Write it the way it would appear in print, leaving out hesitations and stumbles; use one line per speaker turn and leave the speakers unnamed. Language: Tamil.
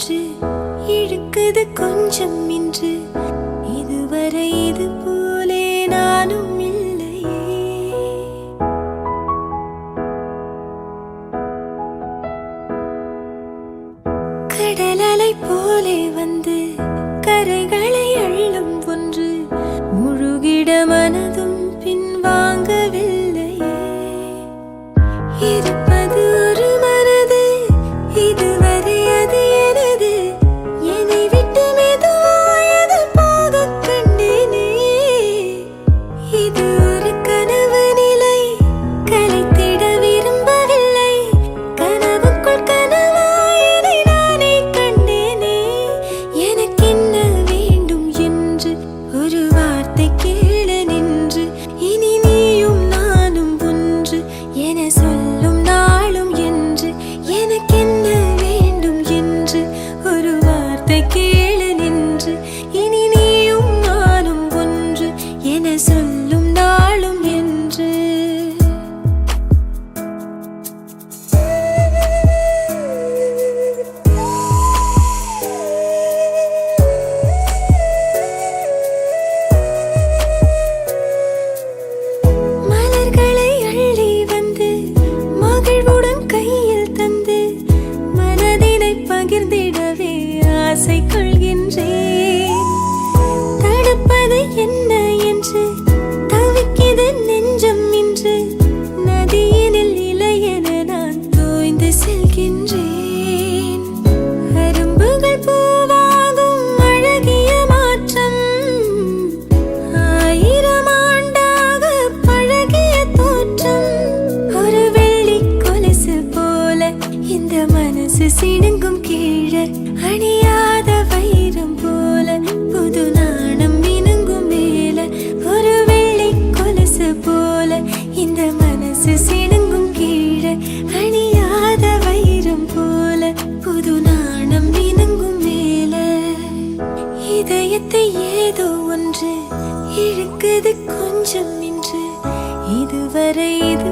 ஒன்று இழுக்குது கொஞ்சம் இன்று. இதுவரை இது போலே நானும் இல்லையே. கடலலை போலே வந்து கரைகளை அள்ளும் ஒன்று. முழுகிட மனதும் பின் வாங்கவில்லையே. இருப்பது ஒரு மனது, இதுவரை அது எனது. என்னை விட்டு மெதுவாயது போக கண்டேனே. இது ஒரு கனவு நிலை, கலைத்திட விரும்பவில்லை. கனவுக்குள் கனவாயதை நானே கண்டேனே. எனக்கு என்ன வேண்டும் என்று ஒரு வார்த்தை கேள நின்று. இனி நீயும் நானும் ஒன்று என சொல்லும் நாளும் என்று. எனக்கு என்ன வேண்டும் என்று ஒரு வார்த்தை கேள நின்று. இனி நீயும் நானும் ஒன்று என சொல்லும் நாளும் என்று. மலர்களை அள்ளி வந்து மகிழ்வுடன் கையில் தந்து மனதினை பகிர்ந்திடவே ஆசை கொள்கின்றேன். தடுப்பது என்ன என்று தவிக்கிது நெஞ்சம் இன்று. நதியினில் இலையென நான் தோய்ந்து செல்கின்றேன். அரும்புகள் பூவாகும் அழகிய மாற்றம். 1000 ஆண்டாக பழகிய தோற்றம். ஒரு வெள்ளி கொலுசு போல இந்த மனசு சிணுங்கும் கீழே. அணியாத வைரம் போல புது நாணம் மினுங்கும் மேல. ஒரு வெள்ளி கொலுசு போல இந்த மனசு சிணுங்கும் கீழே. அணியாத வைரம் போல புது நாணம் மினுங்கும் மேல. இதயத்தை ஏதோ ஒன்று இழுக்குது கொஞ்சம் இன்று. இதுவரை இது